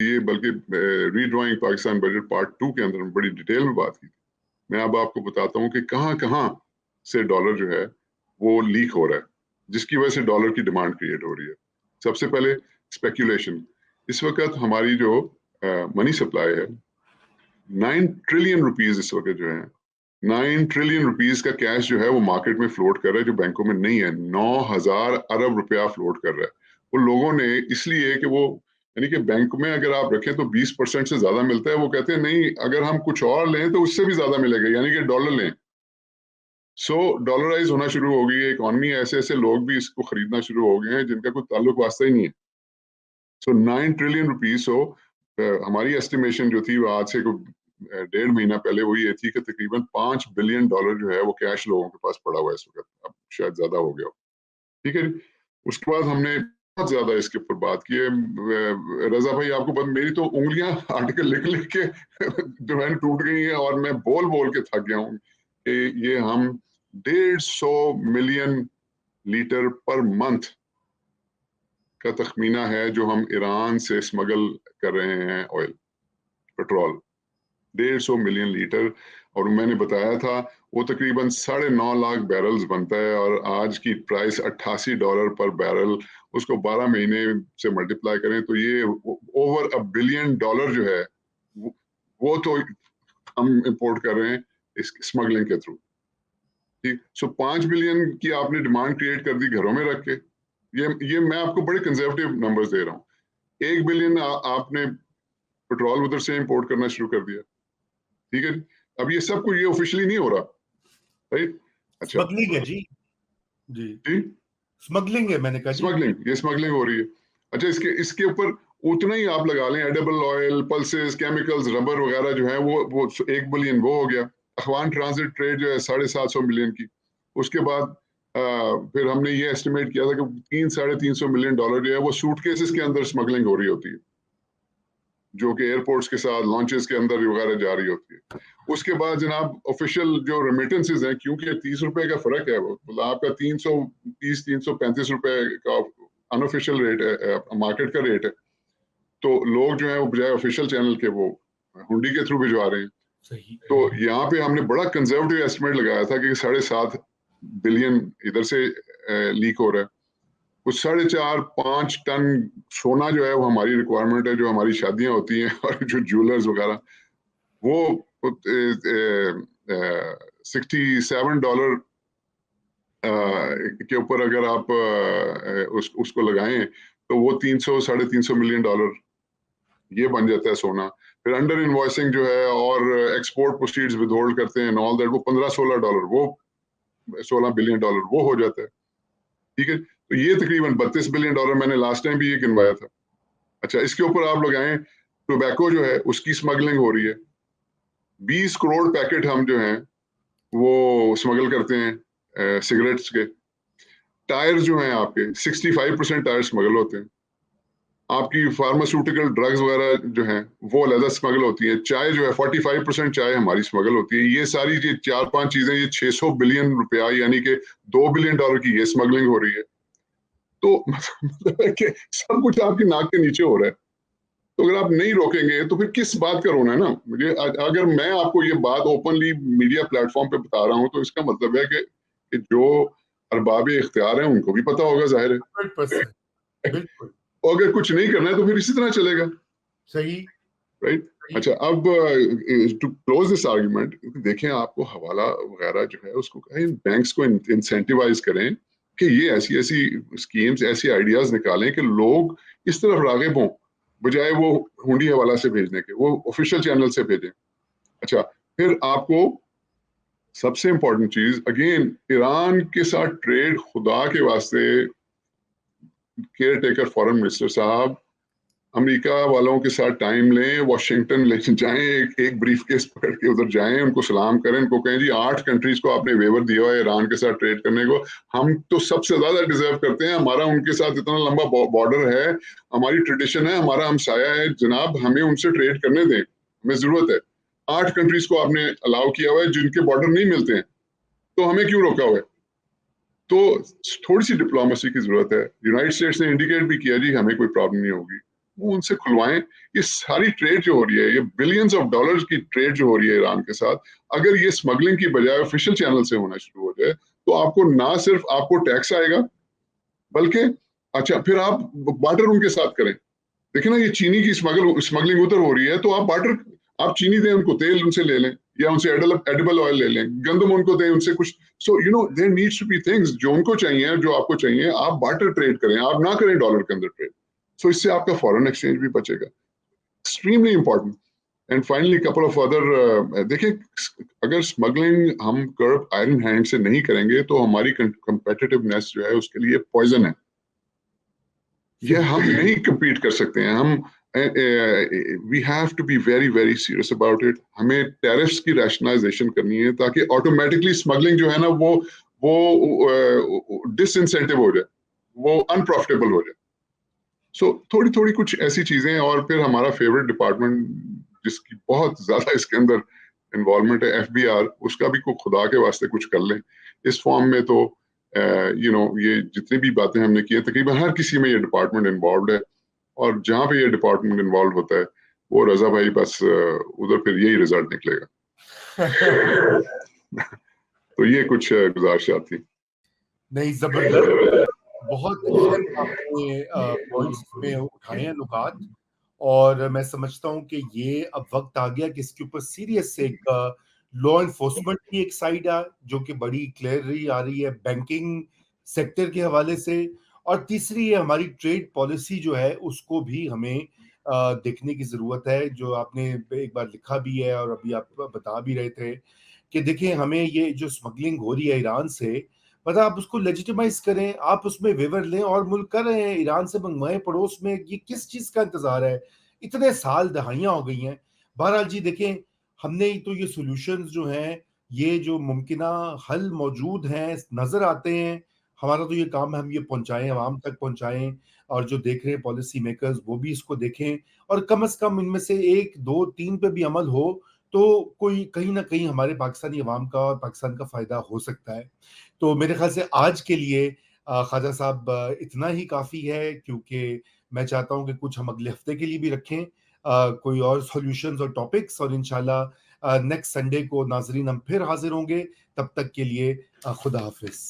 ये बल्कि रीड्राइंग Pakistan budget part 2 के अंदर बड़ी डिटेल में बात की थी। मैं अब आपको बताता हूँ कि कहाँ कहाँ से डॉलर जो है वो लीक हो रहा है, जिसकी वजह से डॉलर की डिमांड क्रिएट हो रही है। सबसे पहले स्पेकुलेशन। इस वक्त हमारी जो मनी सप्लाई है 9 ट्रिलियन रुपीज इस वक्त जो है 9 ट्रिलियन रुपीज का कैश जो है वो मार्केट में फ्लोट कर रहा है, जो बैंकों में नहीं है। 9,000 अरब रुपया फ्लोट कर रहा है वो लोगों ने, इसलिए कि वो यानी कि बैंक में अगर आप रखें तो 20% से ज्यादा मिलता है। वो कहते हैं नहीं, अगर हम कुछ और लें तो उससे भी ज्यादा मिलेगा, यानी कि डॉलर लें। सो डॉलराइज होना शुरू हो गई है इकॉनमी। ऐसे ऐसे लोग भी इसको खरीदना शुरू हो गए हैं जिनका कोई ताल्लुक वास्ता ही नहीं है। सो 9 ट्रिलियन रुपीज। सो हमारी एस्टिमेशन जो थी वो आज से 1.5 महीना पहले वो ये थी कि तकरीबन 5 बिलियन डॉलर जो है वो कैश लोगों के पास पड़ा हुआ है इस वक्त। अब शायद ज्यादा हो गया हो। ठीक है जी। उसके बाद हमने बहुत ज्यादा इसके ऊपर बात की है। रजा भाई, आपको पता, मेरी तो उंगलियां आर्टिकल लिख लिख के जो है टूट गई हैं और मैं बोल बोल के थक गया हूँ कि ये हम 150 मिलियन लीटर पर मंथ का तखमीना है जो हम ईरान से स्मगल कर रहे हैं ऑयल, पेट्रोल। 150 million litre. और मैंने बताया था वो तकरीबन 9.5 लाख बैरल्स बनता है और आज की प्राइस $88 पर बैरल। उसको 12 महीने से मल्टीप्लाई करें तो ये ओवर $1 बिलियन जो है वो तो हम इंपोर्ट कर रहे हैं इस स्मगलिंग के थ्रू। ठीक। सो 5 बिलियन की आपने डिमांड क्रिएट कर दी घरों में रख के। ये मैं आपको बड़े कंजर्वेटिव नंबर्स दे रहा हूँ। 1 बिलियन आपने पेट्रोल उधर से इंपोर्ट करना शुरू कर दिया। ठीक है। अब ये सब कुछ ये ऑफिशियली नहीं हो रहा, राइट? अच्छा स्मगलिंग है जी। जी जी, स्मगलिंग है, मैंने कहा जी। स्मगलिंग, ये स्मगलिंग हो रही है। अच्छा, इसके ऊपर उतना ही आप लगा लें, edible oil, pulses, chemicals, rubber वगैरह जो है वो 1 बिलियन वो हो गया। अखवान ट्रांजिट ट्रेड जो है 750 मिलियन की। उसके बाद फिर हमने ये एस्टिमेट किया था कि 300-350 मिलियन डॉलर जो है वो सूटकेसेस के अंदर स्मगलिंग हो रही होती है, जो कि एयरपोर्ट्स के साथ लॉन्चेस के अंदर वगैरह जा रही होती है। उसके बाद जनाब ऑफिशियल जो रेमिटेंसेज हैं, क्योंकि 30 रुपए का फर्क है, वो मतलब आपका 335 रुपए का अनऑफिशियल रेट है, मार्केट का रेट है। तो लोग जो है वो बजाय ऑफिशियल चैनल के वो हुंडी के थ्रू भिजवा रहे हैं। सही। तो यहाँ पे हमने बड़ा कंजर्वेटिव एस्टिमेट लगाया था कि 7.5 बिलियन इधर से लीक हो रहा है। कुछ 4.5-5 टन सोना जो है वो हमारी रिक्वायरमेंट है, जो हमारी शादियां होती हैं और जो ज्वेलर्स वगैरह, वो $67 के ऊपर अगर आप उसको लगाएं तो वो 300-350 मिलियन डॉलर ये बन जाता है सोना। फिर अंडर इनवॉइसिंग जो है और एक्सपोर्ट प्रोसीड्स विदहोल्ड करते हैं ऑल दैट, वो $15-16, वो $16 बिलियन वो हो जाता है। ठीक है। तो ये तकरीबन $32 बिलियन मैंने लास्ट टाइम भी ये गिनवाया था। अच्छा, इसके ऊपर आप लगाएं टोबैको जो है उसकी स्मगलिंग हो रही है। 20 करोड़ पैकेट हम जो हैं वो स्मगल करते हैं सिगरेट्स के। टायर जो हैं आपके 65% टायर स्मगल होते हैं। आपकी फार्मास्यूटिकल ड्रग्स वगैरह जो हैं वो अलग स्मगल होती है। चाय जो है 45% चाय हमारी स्मगल होती है। ये सारी ये 4-5 चीजें, ये 600 बिलियन रुपया यानी कि $2 बिलियन की ये स्मगलिंग हो रही है। तो मतलब है कि सब कुछ आपकी नाक के नीचे हो रहा है। तो अगर आप नहीं रोकेंगे तो फिर किस बात का रोना है ना मुझे। अगर मैं आपको ये बात ओपनली मीडिया प्लेटफॉर्म पे बता रहा हूँ तो इसका मतलब है कि जो अरबाब इख्तियार हैं उनको भी पता होगा, जाहिर है। 100%। बिल्कुल और अगर कुछ नहीं करना है तो फिर इसी तरह चलेगा, सही। राइट? अच्छा, अब टू क्लोज दिस आर्ग्यूमेंट, देखें आपको हवाला वगैरह जो है उसको कहें, बैंक्स को इंसेंटिवाइज करें कि ये ऐसी ऐसी स्कीम्स, ऐसी आइडियाज निकालें कि लोग इस तरफ रागिब हों, बजाय वो हुंडी हवाला से भेजने के, वो ऑफिशियल चैनल से भेजें। अच्छा, फिर आपको सबसे इंपॉर्टेंट चीज, अगेन, ईरान के साथ ट्रेड, खुदा के वास्ते केयर टेकर फॉरेन मिनिस्टर साहब, अमेरिका वालों के साथ टाइम लें, वॉशिंगटन ले जाएं, एक ब्रीफ केस पकड़ के उधर जाएं, उनको सलाम करें, उनको कहें जी 8 कंट्रीज को आपने वेवर दिया है ईरान के साथ ट्रेड करने को, हम तो सबसे ज्यादा डिजर्व करते हैं, हमारा उनके साथ इतना लंबा बॉर्डर है, हमारी ट्रेडिशन है, हमारा हमसाया है, जनाब हमें उनसे ट्रेड करने दें, हमें जरूरत है। 8 कंट्रीज को आपने अलाउ किया हुआ है जिनके बॉर्डर नहीं मिलते हैं, तो हमें क्यों रोका हुआ है? तो थोड़ी सी डिप्लोमेसी की जरूरत है। यूनाइटेड स्टेट्स ने इंडिकेट भी किया जी हमें कोई प्रॉब्लम नहीं होगी, वो उनसे खुलवाएं। ये सारी ट्रेड जो हो रही है, ये बिलियंस ऑफ डॉलर्स की ट्रेड जो हो रही है ईरान के साथ, अगर ये स्मगलिंग की बजाय ऑफिशियल चैनल से होना शुरू हो जाए तो आपको ना सिर्फ आपको टैक्स आएगा, बल्कि अच्छा फिर आप बार्टर उनके साथ करें। देखिए ना, ये चीनी की स्मगलिंग उधर हो रही है, तो आप बार्टर, आप चीनी दें उनको, तेल उनसे ले लें, या उनसे एडिबल ऑयल ले लें, गंदम उनको दें, उनसे कुछ। So you know there needs to be things जो उनको चाहिए, जो आपको चाहिए, आप बार्टर ट्रेड करें, आप ना करें डॉलर के अंदर ट्रेड। सो इससे आपका फॉरेन एक्सचेंज भी बचेगा। Extremely important. And finally couple of other, देखिए, अगर स्मगलिंग हम कर्ब आयरन हैंड से नहीं करेंगे तो हमारी कंपेटिटिवनेस जो है उसके लिए पॉइजन है। ये हम नहीं compete कर सकते हैं। हम we have to be very very serious about it. हमें टैरिफ्स की रैशनलाइजेशन करनी है ताकि ऑटोमेटिकली स्मगलिंग जो है ना वो डिसइंसेंटिव हो जाए, वो अनप्रॉफिटेबल हो जाए। सो थोड़ी थोड़ी कुछ ऐसी चीजें। और फिर हमारा फेवरेट डिपार्टमेंट जिसकी बहुत ज्यादा इसके अंदर इन्वॉल्वमेंट है, एफबीआर, उसका भी को खुदा के वास्ते कुछ कर लें इस फॉर्म में। तो यू नो ये जितनी भी बातें हमने की हैं, तकरीबन हर किसी में ये डिपार्टमेंट इन्वॉल्व है। और जहां पे ये डिपार्टमेंट इन्वॉल्व होता है वो रजा भाई बस उधर फिर यही रिजल्ट निकलेगा। तो ये कुछ गुजारिशात थी। नहीं, जबरदस्त, बहुत अहम आपने पॉइंट्स में उठाए हैं, नुकात। और मैं समझता हूं कि ये अब वक्त आ गया कि इसके ऊपर सीरियस से एक लॉ एनफोर्समेंट की एक साइड है जो कि बड़ी क्लियरली आ रही है बैंकिंग सेक्टर के हवाले से। और तीसरी है हमारी ट्रेड पॉलिसी जो है, उसको भी हमें देखने की जरूरत है, जो आपने एक बार लिखा भी है और अभी आप बता भी रहे थे कि देखिए, हमें ये जो स्मगलिंग हो रही है ईरान से, मतलब आप उसको लेजिटिमाइज करें, आप उसमें वेवर लें, और मुल्क कर रहे हैं, ईरान से मंगवाएं पड़ोस में, ये किस चीज का इंतजार है? इतने साल दहाइयां हो गई हैं। बहरहाल जी देखें, हमने तो ये सॉल्यूशंस जो हैं, ये जो मुमकिना हल मौजूद हैं, नजर आते हैं। हमारा तो ये काम है हम ये पहुंचाएं, आवाम तक पहुंचाएं, और जो देख रहे हैं पॉलिसी मेकर्स वो भी इसको देखें, और कम से कम इनमें से एक दो तीन पे भी अमल हो तो कोई कहीं ना कहीं हमारे पाकिस्तानी अवाम का और पाकिस्तान का फायदा हो सकता है। तो मेरे ख्याल से आज के लिए ख्वाजा साहब इतना ही काफ़ी है, क्योंकि मैं चाहता हूं कि कुछ हम अगले हफ्ते के लिए भी रखें कोई और सॉल्यूशंस और टॉपिक्स, और इंशाल्लाह नेक्स्ट संडे को नाजरीन हम फिर हाजिर होंगे। तब तक के लिए खुदा हाफिज।